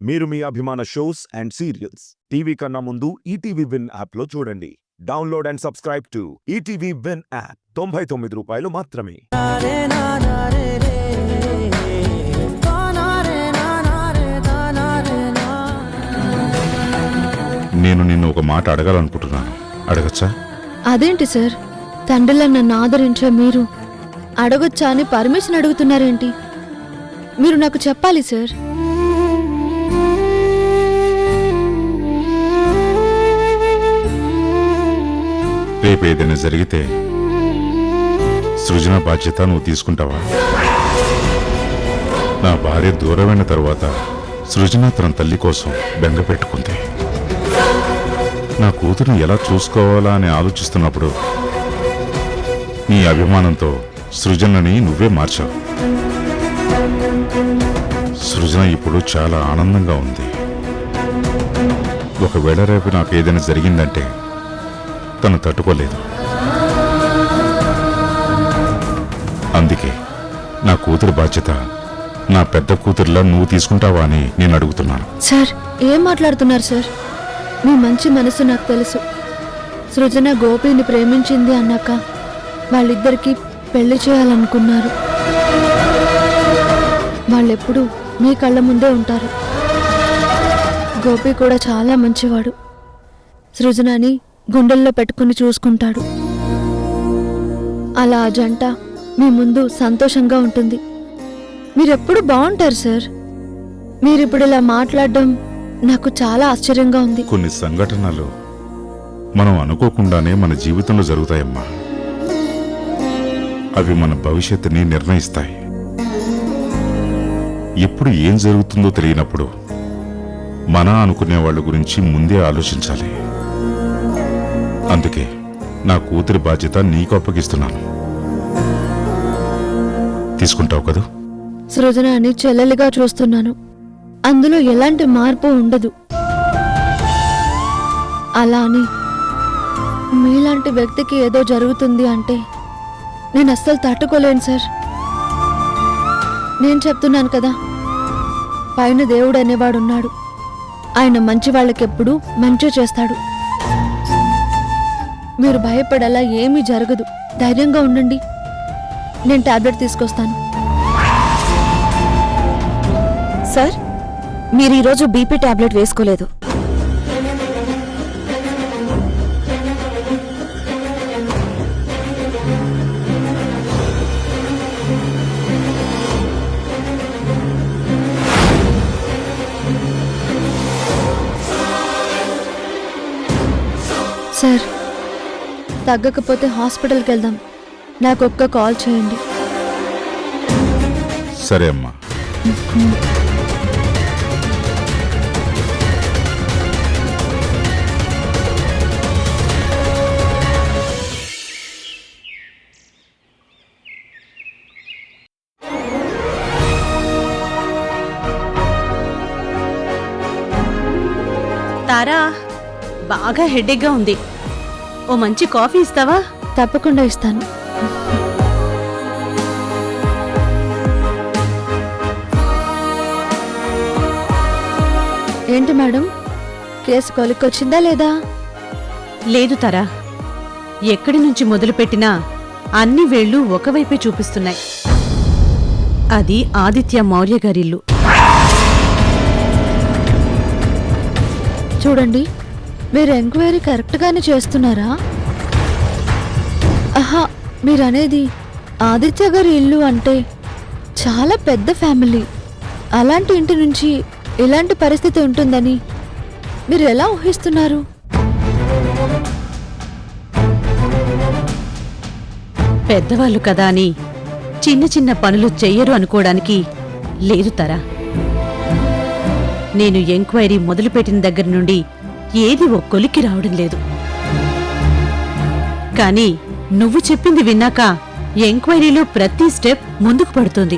మీరు మీ అభిమాన shows and serials TV కన్నా ముందు ఈటీవీ విన్ యాప్లో చూడండి. Download and subscribe to ETV win app. 99 రూపాయలు మాత్రమే. నేను నిన్ను ఒక మాట అడగాలనుకుంటున్నాను. అడగచ్చా? అదేంటి సార్, తండ్రిలా నన్ను ఆదరించే మీరు అడగొచ్చా అని పర్మిషన్ అడుగుతున్నారేంటి? మీరు నాకు చెప్పాలి సార్. రేపు ఏదైనా జరిగితే సృజన బాధ్యత నువ్వు తీసుకుంటావా? నా భార్య దూరమైన తరువాత సృజన తన తల్లి కోసం బెంగ పెట్టుకుంది. నా కూతురుని ఎలా చూసుకోవాలా అని ఆలోచిస్తున్నప్పుడు నీ అభిమానంతో సృజనని నువ్వే మార్చావు. సృజన ఇప్పుడు చాలా ఆనందంగా ఉంది. ఒకవేళ రేపు నాకు ఏదైనా జరిగిందంటే తను తట్టుకోలేదు. అందుకే నా కూతురు బాధ్యత నా పెద్ద కూతురులా నువ్వు తీసుకుంటావా అని నేను అడుగుతున్నాను. సార్, ఏం మాట్లాడుతున్నారు సార్? మీ మంచి మనసు నాకు తెలుసు. సృజన గోపిని ప్రేమించింది అన్నాక వాళ్ళిద్దరికీ పెళ్లి చేయాలనుకున్నారు. వాళ్ళెప్పుడు మీ కళ్ళ ముందే ఉంటారు. గోపి కూడా చాలా మంచివాడు. సృజనని గుండెల్లో పెట్టుకుని చూసుకుంటాడు. అలా ఆ జంట మీ ముందు సంతోషంగా ఉంటుంది. మీరెప్పుడు బాగుంటారు సార్. మీరిప్పుడు ఇలా మాట్లాడడం నాకు చాలా ఆశ్చర్యంగా ఉంది. కొన్ని సంఘటనలు మనం అనుకోకుండానే మన జీవితంలో జరుగుతాయమ్మా. అవి మన భవిష్యత్తుని నిర్ణయిస్తాయి. ఎప్పుడు ఏం జరుగుతుందో తెలియనప్పుడు మన అనుకునే వాళ్ళ గురించి ముందే ఆలోచించాలి. అందుకే నా కూతురి బాధ్యత నీకు అప్పగిస్తున్నాను. తీసుకుంటావు కదూ? సృజనని చెల్లెలిగా చూస్తున్నాను. అందులో ఎలాంటి మార్పు ఉండదు. అలా అని మీలాంటి వ్యక్తికి ఏదో జరుగుతుంది అంటే నేను అస్సలు తట్టుకోలేను సార్. నేను చెప్తున్నాను కదా, పైన దేవుడు అనేవాడున్నాడు. ఆయన మంచి వాళ్ళకెప్పుడు మంచి చేస్తాడు. మీరు భయపడేలా ఏమీ జరగదు. ధైర్యంగా ఉండండి. నేను టాబ్లెట్ తీసుకొస్తాను. సార్, మీరు ఈరోజు బీపీ టాబ్లెట్ వేసుకోలేదు. సార్, తగ్గకపోతే హాస్పిటల్కి వెళ్దాం. నాకు ఒక్క కాల్ చేయండి. సరే అమ్మా. తారా, బాగా హెడేక్గా ఉంది. ఓ మంచి కాఫీ ఇస్తావా? తప్పకుండా ఇస్తాను. ఏంటి మేడం, కేసు కొలిక్కొచ్చిందా లేదా? లేదు తారా, ఎక్కడి నుంచి మొదలుపెట్టినా అన్ని వేళ్లు ఒకవైపే చూపిస్తున్నాయి. అది ఆదిత్య మౌర్య గారిల్లు. చూడండి, మీరు ఎంక్వైరీ కరెక్ట్గానే చేస్తున్నారా? ఆహా, మీరనేది ఆదిత్య గారి ఇల్లు అంటే చాలా పెద్ద ఫ్యామిలీ. అలాంటి ఇంటి నుంచి ఇలాంటి పరిస్థితి ఉంటుందని మీరు ఎలా ఊహిస్తున్నారు? పెద్దవాళ్ళు కదా అని చిన్న చిన్న పనులు చెయ్యరు అనుకోవడానికి లేదు తారా. నేను ఎంక్వైరీ మొదలుపెట్టిన దగ్గర నుండి ఏది ఓ కొలిక్కి రావడం లేదు. కానీ నువ్వు చెప్పింది విన్నాక ఎంక్వైరీలో ప్రతి స్టెప్ ముందుకు పడుతుంది.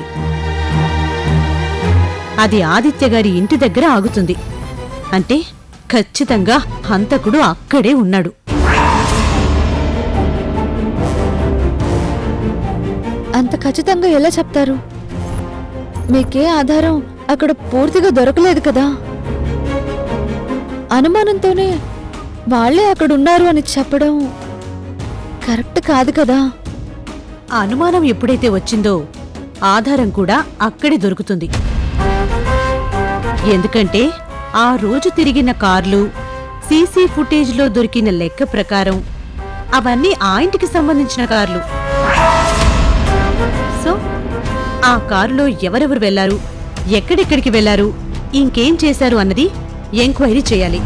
అది ఆదిత్య గారి ఇంటి దగ్గర ఆగుతుంది అంటే ఖచ్చితంగా హంతకుడు అక్కడే ఉన్నాడు. అంత ఖచ్చితంగా ఎలా చెప్తారు? మీకే ఆధారం అక్కడ పూర్తిగా దొరకలేదు కదా. అనుమానంతోనే వాళ్ళే అక్కడ ఉన్నారు అని చెప్పడం కరెక్ట్ కాదు కదా. ఆ అనుమానం ఎప్పుడైతే వచ్చిందో ఆధారం కూడా అక్కడే దొరుకుతుంది. ఎందుకంటే ఆ రోజు తిరిగిన కార్లు, సీసీ ఫుటేజ్లో దొరికిన లెక్క ప్రకారం అవన్నీ ఆ ఇంటికి సంబంధించిన కార్లు. సో ఆ కారులో ఎవరెవరు వెళ్లారు, ఎక్కడెక్కడికి వెళ్లారు, ఇంకేం చేశారు అన్నది ఎంక్వైరీ చేయాలి.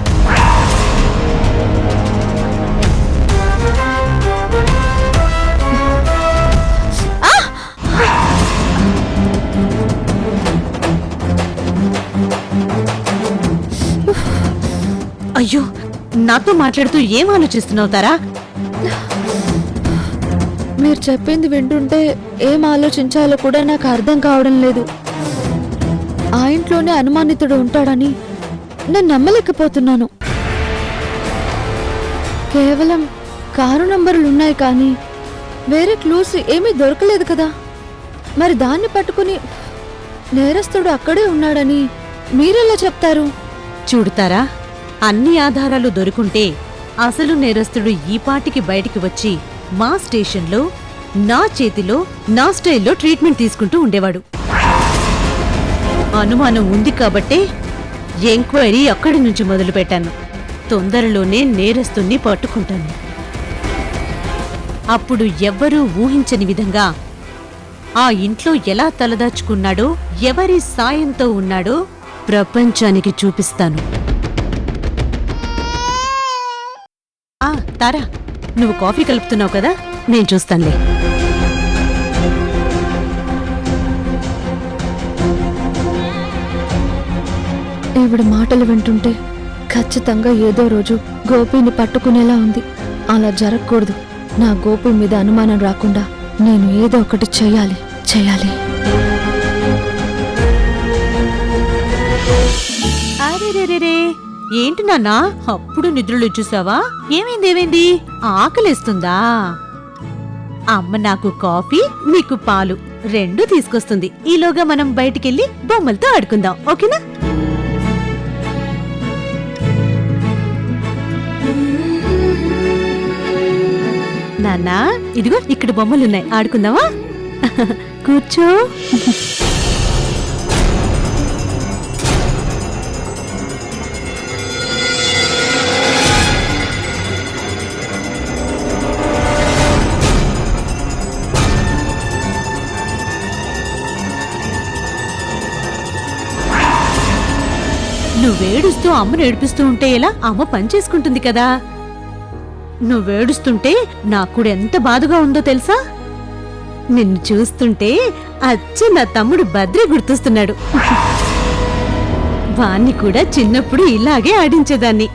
అయ్యో, నాతో మాట్లాడుతూ ఏం ఆలోచిస్తున్నావు తారా? మీరు చెప్పింది వింటుంటే ఏం ఆలోచించాలో కూడా నాకు అర్థం కావడం లేదు. ఆ ఇంట్లోనే అనుమానితుడు ఉంటాడని నేను నమ్మలేకపోతున్నాను. కేవలం కారు నంబర్లు ఉన్నాయి కానీ వేరే క్లూస్ ఏమీ దొరకలేదు కదా. మరి దాన్ని పట్టుకుని నేరస్తుడు అక్కడే ఉన్నాడని మీరెలా చెప్తారు? చూడుతారా, అన్ని ఆధారాలు దొరుకుంటే అసలు నేరస్తుడు ఈ పాటికి బయటికి వచ్చి మా స్టేషన్లో నా చేతిలో నా స్టైల్లో ట్రీట్మెంట్ తీసుకుంటూ ఉండేవాడు. అనుమానం ఉంది కాబట్టే ఎంక్వైరీ అక్కడి నుంచి మొదలుపెట్టాను. తొందరలోనే నేరస్తుణ్ణి పట్టుకుంటాను. అప్పుడు ఎవ్వరూ ఊహించని విధంగా ఆ ఇంట్లో ఎలా తలదాచుకున్నాడో, ఎవరి సాయంతో ఉన్నాడో ప్రపంచానికి చూపిస్తాను. తారా, నువ్వు కాఫీ కలుపుతున్నావు కదా, నేను చూస్తానులే. ఈవిడ మాటలు వింటుంటే ఖచ్చితంగా ఏదో రోజు గోపిని పట్టుకునేలా ఉంది. అలా జరగకూడదు. నా గోపి మీద అనుమానం రాకుండా నేను ఏదో ఒకటి చేయాలి. అరేరేరే, ఏంటి నాన్నా అప్పుడు నిద్రలు చూసావా? ఏమైంది? ఆకలేస్తుందా? అమ్మ నాకు కాఫీ, నీకు పాలు రెండు తీసుకొస్తుంది. ఈలోగా మనం బయటికెళ్ళి బొమ్మలతో ఆడుకుందాం, ఓకేనా? నాన్నా, ఇదిగో ఇక్కడ బొమ్మలున్నాయి, ఆడుకుందామా? కూర్చో. నువ్వేడుస్తూ అమ్మను ఏడిపిస్తూ ఉంటే ఎలా? అమ్మ పని చేసుకుంటుంది కదా. నువ్వేడుస్తుంటే నాకు కూడా ఎంత బాధగా ఉందో తెలుసా? నిన్ను చూస్తుంటే అచ్చ నా తమ్ముడు బద్రి గుర్తొస్తున్నాడు. వాణ్ణి కూడా చిన్నప్పుడు ఇలాగే ఆడించేదాన్ని.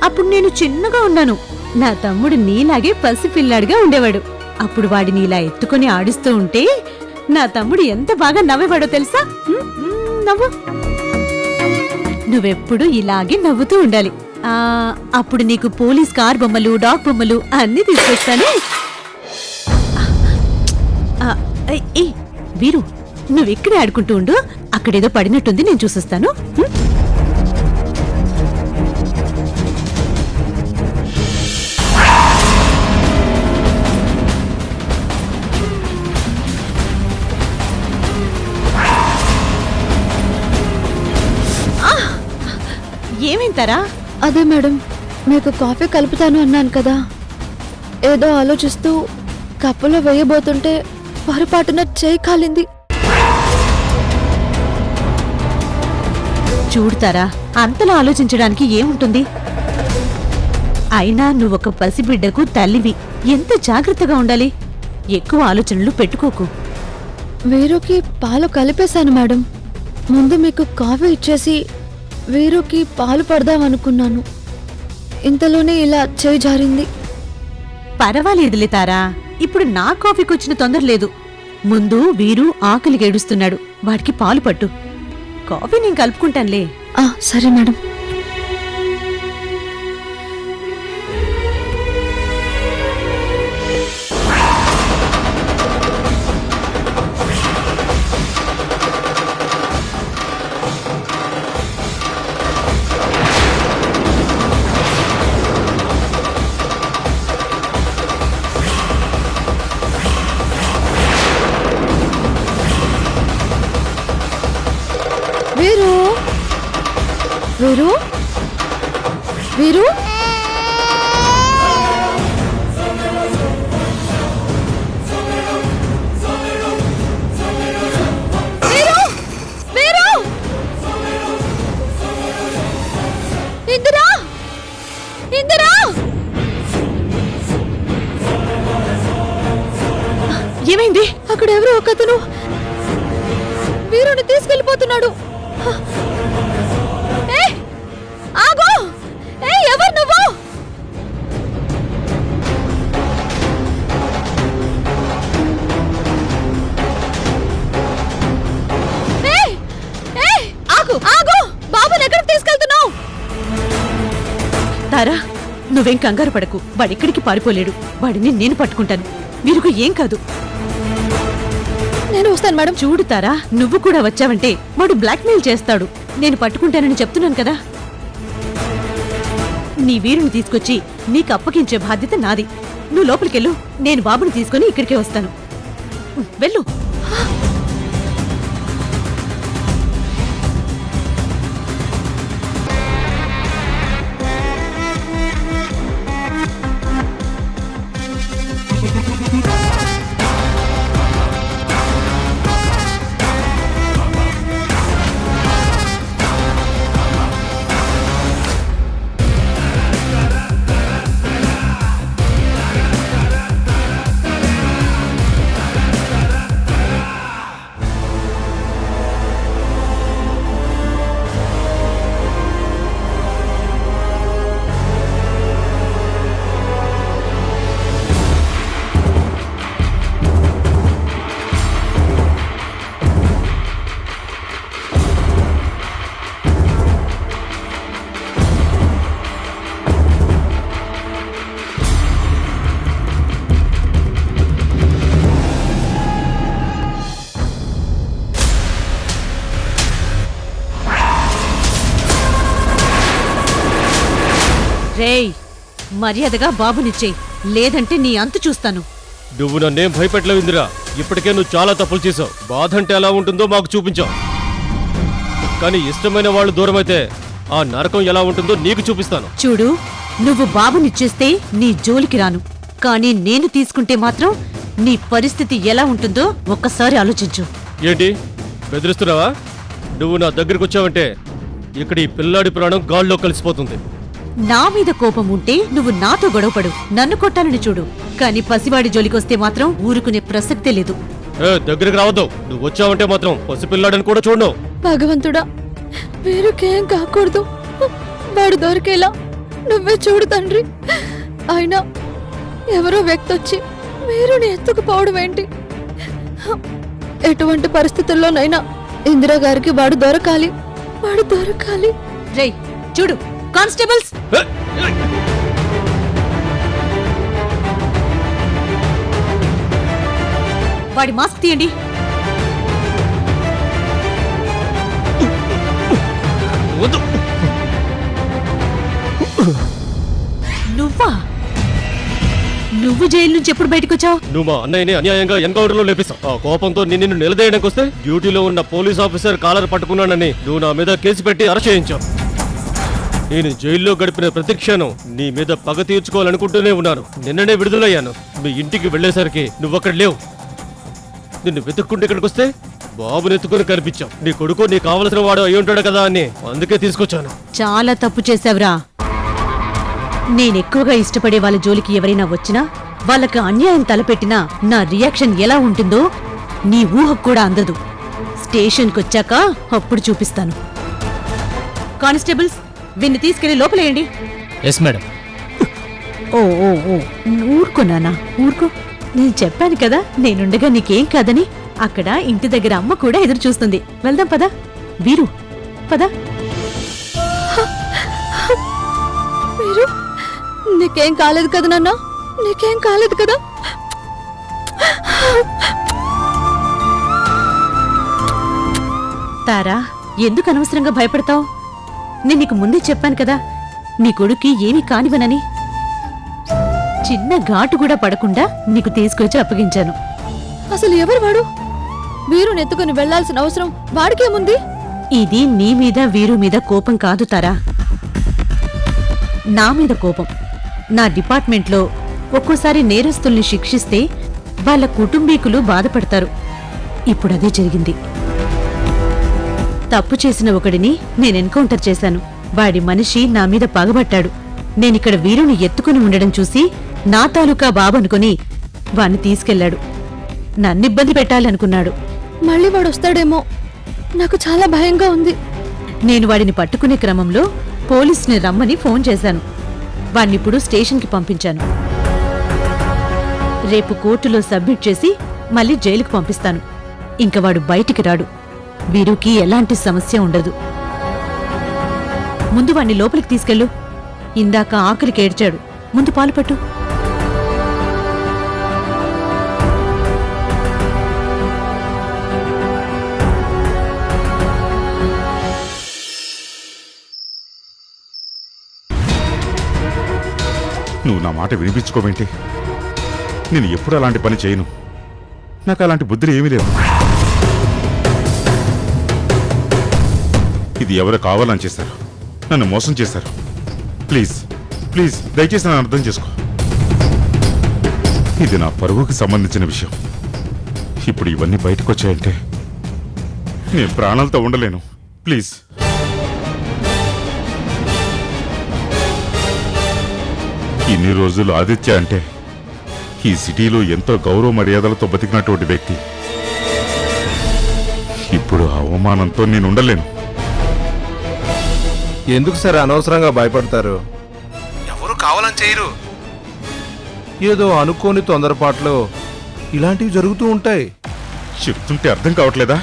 అప్పుడు నేను చిన్నగా ఉన్నాను. నా తమ్ముడు నీలాగే పసిపిల్లాడిగా ఉండేవాడు. అప్పుడు వాడిని ఇలా ఎత్తుకొని ఆడిస్తూ ఉంటే నా తమ్ముడు ఎంత బాగా నవ్వేవాడో తెలుసా? నవ్వు. నువ్వెప్పుడు ఇలాగే నవ్వుతూ ఉండాలి. అప్పుడు నీకు పోలీస్ కార్ బొమ్మలు, డాగ్ బొమ్మలు అన్నీ తీసుకొస్తాను. వీరు, నువ్వెక్కడే ఆడుకుంటూ ఉండు. అక్కడేదో పడినట్టుంది, నేను చూసొస్తాను. ఏమైంతారా? అదే మేడం, మీకు కాఫీ కలుపుతాను అన్నాను కదా. ఏదో ఆలోచిస్తూ కప్పులో వేయబోతుంటే పొరపాటున చేయి కాలింది. చూడతారా, అంతలా ఆలోచించడానికి ఏముంటుంది? అయినా నువ్వొక పసిబిడ్డకు తల్లివి. ఎంత జాగ్రత్తగా ఉండాలి. ఎక్కువ ఆలోచనలు పెట్టుకోకు. వీరుకి పాలు కలిపేశాను మేడం. ముందు మీకు కాఫీ ఇచ్చేసి వీరుకి పాలు పడదామనుకున్నాను. ఇంతలోనే ఇలా చేయి జారింది. పర్వాలేదులే తారా, ఇప్పుడు నా కాఫీకి వచ్చిన తొందర లేదు. ముందు వీరు ఆకలి గేడుస్తున్నాడు, వాడికి పాలు పట్టు. కాఫీ నేను కలుపుకుంటానులే. సరే మేడం. వీరు వీరు వీరు! వీరు! ఇందిరా! ఇందిరా! ఏమైంది? అక్కడ ఎవరో ఒకతను వీరుని తీసుకెళ్లిపోతున్నాడు. ఏయ్! ఆగు! ఏయ్, ఎవరు నువ్వు? ఏయ్! ఏయ్! ఆగు! ఆగు! బాబుని ఎక్కడికి తీసుకెళ్తున్నావు? తారా, నువ్వేం కంగారు పడకు. వాడిక్కడికి పారిపోలేడు. వాడిని నేను పట్టుకుంటాను. వీరుకు ఏం కాదు. నేను వస్తాను మేడం. చూడు తారా, నువ్వు కూడా వచ్చావంటే వాడు బ్లాక్మెయిల్ చేస్తాడు. నేను పట్టుకుంటానని చెప్తున్నాను కదా. నీ వీరుని తీసుకొచ్చి నీకు అప్పగించే బాధ్యత నాది. నువ్వు లోపలికెళ్ళు. నేను బాబుని తీసుకొని ఇక్కడికే వస్తాను. వెళ్ళు. రేయ్, మర్యాదగా బాబునిచ్చేయ్, లేదంటే నీ అంతు చూస్తాను. నువ్వు నన్నేం భయపెట్టలేవు ఇందిరా. ఇప్పటికే నువ్వు చాలా తప్పులు చేసావు. బాధ అంటే ఎలా ఉంటుందో మాకు చూపించావు. కానీ ఇష్టమైన వాళ్ళు దూరమైతే ఆ నరకం ఎలా ఉంటుందో నీకు చూపిస్తాను. చూడు, నువ్వు బాబునిచ్చేస్తే నీ జోలికి రాను. కానీ నేను తీసుకుంటే మాత్రం నీ పరిస్థితి ఎలా ఉంటుందో ఒక్కసారి ఆలోచించు. ఏంటి బెదిరిస్తున్నావా? నువ్వు నా దగ్గరికి వచ్చావంటే ఇక్కడ ఈ పిల్లాడి ప్రాణం గాల్లో కలిసిపోతుంది. నా మీద కోపం ఉంటే నువ్వు నాతో గొడవపడు, నన్ను కొట్టాలని చూడు. కానీ పసివాడి జోలికొస్తే మాత్రం ఊరుకునే ప్రసక్తే లేదు. దగ్గరికి రావద్దు. నువ్వు వచ్చావంటే మాత్రం పసిపిల్లాడని కూడా చూడవు. భగవంతుడా, వీరుకేం కాకూడదు. వాడు దొరికేలా నువ్వే చూడు తండ్రి. అయినా ఎవరో వ్యక్తి వచ్చి వీరుని ఎత్తుకుపోవడం ఏంటి? ఎటువంటి పరిస్థితుల్లోనైనా ఇందిరా గారికి వాడు దొరకాలి. వాడు దొరకాలి. రేయ్ చూడు, కానిస్టేబుల్స్, వాడి మాస్క్ తీయండి. వద్దు. నువ్వా? నువ్వు జైలు నుంచి ఎప్పుడు బయటకొచ్చావు? నువ్వు మా అన్నయ్యని అన్యాయంగా ఎన్కౌంటర్ లో లేపిస్తావు. ఆ కోపంతో నిన్ను నిలదీయడానికి వస్తే డ్యూటీలో ఉన్న పోలీస్ ఆఫీసర్ కాలర్ పట్టుకున్నానని నువ్వు నా మీద కేసు పెట్టి అరెస్ట్ చేయించావు. నేను జైల్లో గడిపిన ప్రతి క్షణం నీ మీద పగ తీర్చుకోవాలనుకుంటూనే ఉన్నాను. నిన్ననే విడుదలయ్యాను. మీ ఇంటికి వెళ్లేసరికి నువ్వక్కడ లేవు. నిన్ను వెతుక్కుంటే ఇక్కడికి వస్తే బాబునెత్తుకుని కనిపించావు. నీ కొడుకు నీ కావలసిన వాడు అయి ఉంటాడు కదా అని అందుకే తీసుకొచ్చాను. చాలా తప్పు చేశావురా. నేనెక్కువగా ఇష్టపడే వాళ్ళ జోలికి ఎవరైనా వచ్చినా, వాళ్ళకి అన్యాయం తలపెట్టినా నా రియాక్షన్ ఎలా ఉంటుందో నీ ఊహకు కూడా అందదు. స్టేషన్కొచ్చాక అప్పుడు చూపిస్తాను. కానిస్టేబుల్స్, వీన్ని తీసుకెళ్లి లోపలేయండి. Yes madam. ఓ ఓ ఓ ఊరుకోనానా, ఊరుకో. నేను చెప్పాను కదా నేనుండగా నీకేం కాదని. అక్కడ ఇంటి దగ్గర అమ్మ కూడా ఎదురు చూస్తుంది. వెళ్దాం పదా. వీరు పదా. వీరు, నీకేం కాలేదు కదా నాన్న? నీకేం కాలేదు కదా? తారా, ఎందుకు అనవసరంగా భయపడతావు? నేను నీకు ముందే చెప్పాను కదా నీ కొడుక్కి ఏమీ కానివనని. చిన్న ఘాటు కూడా పడకుండా నీకు తీసుకొచ్చి అప్పగించాను. అసలు ఎవరు వాడు? వీరుని ఎత్తుకుని వెళ్లాల్సిన అవసరం వాడికేముంది? ఇది నీ మీద వీరు మీద కోపం కాదు తారా, నా మీద కోపం. నా డిపార్ట్మెంట్లో ఒక్కోసారి నేరస్తుల్ని శిక్షిస్తే వాళ్ళ కుటుంబీకులు బాధపడతారు. ఇప్పుడదే జరిగింది. తప్పు చేసిన ఒకడిని నేను ఎన్కౌంటర్ చేశాను. వాడి మనిషి నా మీద పగబట్టాడు. నేనిక్కడ వీరుని ఎత్తుకుని ఉండడం చూసి నా తాలూకా బాబనుకుని వాణ్ణి తీసుకెళ్లాడు. నన్నిబ్బంది పెట్టాలనుకున్నాడు. మళ్ళీ వాడు వస్తాడేమో, నాకు చాలా భయంగా ఉంది. నేను వాడిని పట్టుకునే క్రమంలో పోలీసుని రమ్మని ఫోన్ చేశాను. వాణ్ణిప్పుడు స్టేషన్కి పంపించాను. రేపు కోర్టులో సబ్మిట్ చేసి మళ్ళీ జైలుకు పంపిస్తాను. ఇంక వాడు బయటికి రాడు. వీరుకి ఎలాంటి సమస్య ఉండదు. ముందు వాణ్ణి లోపలికి తీసుకెళ్ళు. ఇందాక ఆకలికి ఏడ్చాడు. ముందు పాలు పట్టు. నువ్వు నా మాట వినిపించుకోవేంటి? నేను ఎప్పుడు అలాంటి పని చేయను. నాకు అలాంటి బుద్ధులు ఏమీ లేవు. ఇది ఎవరు కావాలని చేశారు? నన్ను మోసం చేశారు. ప్లీజ్ ప్లీజ్ దయచేసి నన్ను అర్థం చేసుకో. ఇది నా పరువుకి సంబంధించిన విషయం. ఇప్పుడు ఇవన్నీ బయటకు వచ్చాయంటే నేను ప్రాణాలతో ఉండలేను. ప్లీజ్. ఇన్ని రోజులు ఆదిత్య అంటే ఈ సిటీలో ఎంతో గౌరవ మర్యాదలతో బతికినటువంటి వ్యక్తి. ఇప్పుడు ఆ అవమానంతో నేను ఉండలేను. ఎందుకు సార్ అనవసరంగా భయపడతారు? ఎవరు కావాలని చేయరు. ఏదో అనుకోని తొందరపాట్లో ఇలాంటివి జరుగుతూ ఉంటాయి. చెప్తుంటే అర్థం కావట్లేదా?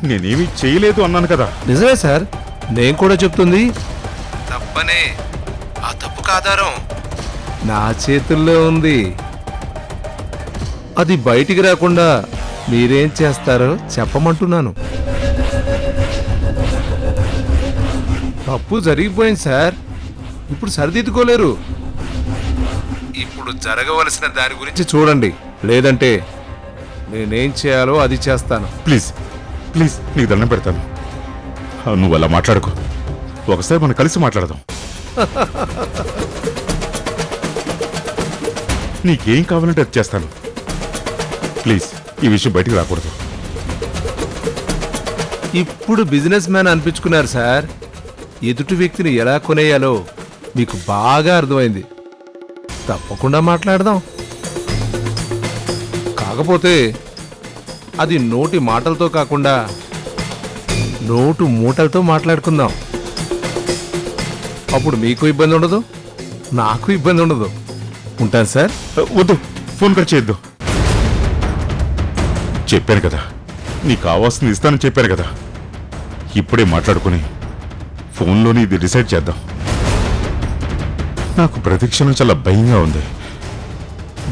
నేనేమీ చేయలేదు అన్నాను కదా. నిజమే సార్, నేను కూడా చెప్తుంది తప్పనే. ఆ తప్పుకు ఆధారం నా చేతుల్లో ఉంది. అది బయటికి రాకుండా మీరేం చేస్తారో చెప్పమంటున్నాను. తప్పు జరిగిపోయింది సార్, ఇప్పుడు సరిదిద్దుకోలేరు. ఇప్పుడు జరగవలసిన దాని గురించి చూడండి, లేదంటే నేనేం చేయాలో అది చేస్తాను. ప్లీజ్ ప్లీజ్ నీకు దండం పెడతాను. నువ్వు అలా మాట్లాడుకో. ఒకసారి మనం కలిసి మాట్లాడదాం. నీకేం కావాలంటే అది చేస్తాను. ప్లీజ్ ఈ విషయం బయటికి రాకూడదు. ఇప్పుడు బిజినెస్ మ్యాన్ అనిపించుకున్నారు సార్. ఎదుటి వ్యక్తిని ఎలా కొనేయాలో మీకు బాగా అర్థమైంది. తప్పకుండా మాట్లాడదాం. కాకపోతే అది నోటి మాటలతో కాకుండా నోటు మూటలతో మాట్లాడుకుందాం. అప్పుడు మీకు ఇబ్బంది ఉండదు, నాకు ఇబ్బంది ఉండదు. ఉంటాను సార్. వద్దు, ఫోన్ కట్ చేయొద్దు. చెప్పాను కదా, నీకు కావాల్సింది ఇస్తానని చెప్పాను కదా. ఇప్పుడే మాట్లాడుకుని ఫోన్లోనే ఇది డిసైడ్ చేద్దాం. నాకు ప్రతిక్షణం చాలా భయంగా ఉంది.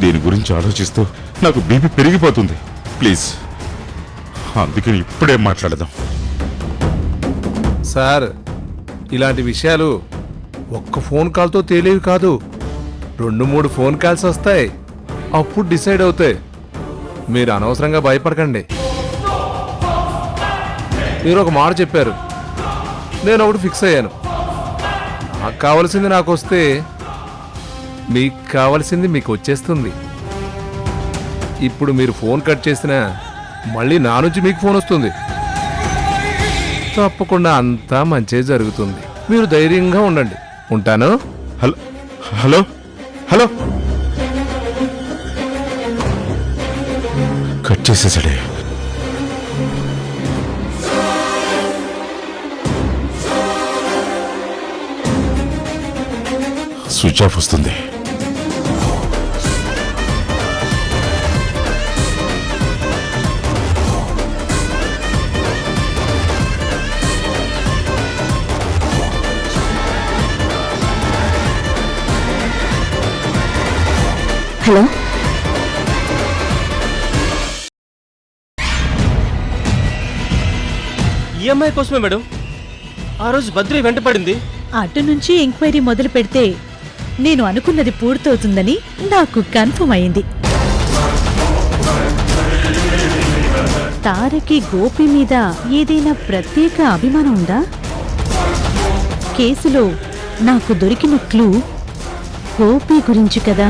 దీని గురించి ఆలోచిస్తూ నాకు బీపీ పెరిగిపోతుంది. ప్లీజ్, అందుకని ఇప్పుడే మాట్లాడదాం. సార్, ఇలాంటి విషయాలు ఒక్క ఫోన్ కాల్తో తేలేవి కాదు. 2-3 ఫోన్ కాల్స్ వస్తాయి, అప్పుడు డిసైడ్ అవుతాయి. మీరు అనవసరంగా భయపడకండి. మీరు ఒక మాట చెప్పారు, నేను ఒకటి ఫిక్స్ అయ్యాను. నాకు కావాల్సింది నాకు వస్తే మీకు కావాల్సింది మీకు వచ్చేస్తుంది. ఇప్పుడు మీరు ఫోన్ కట్ చేసినా మళ్ళీ నా నుంచి మీకు ఫోన్ వస్తుంది. తప్పకుండా అంతా మంచే జరుగుతుంది. మీరు ధైర్యంగా ఉండండి. ఉంటాను. హలో హలో హలో కట్ చేసేసాడే. స్విచ్ ఆఫ్ వస్తుంది. హలో, ఈఎంఐ కోసమే మేడం ఆ రోజు బద్రి వెంట పడింది. అటు నుంచి ఎంక్వైరీ మొదలు పెడితే నేను అనుకున్నది పూర్తవుతుందని నాకు కన్ఫర్మ్ అయింది. తారకి గోపి మీద ఏదైనా ప్రత్యేక అభిమానం ఉందా? కేసులో నాకు దొరికిన క్లూ గోపి గురించి కదా.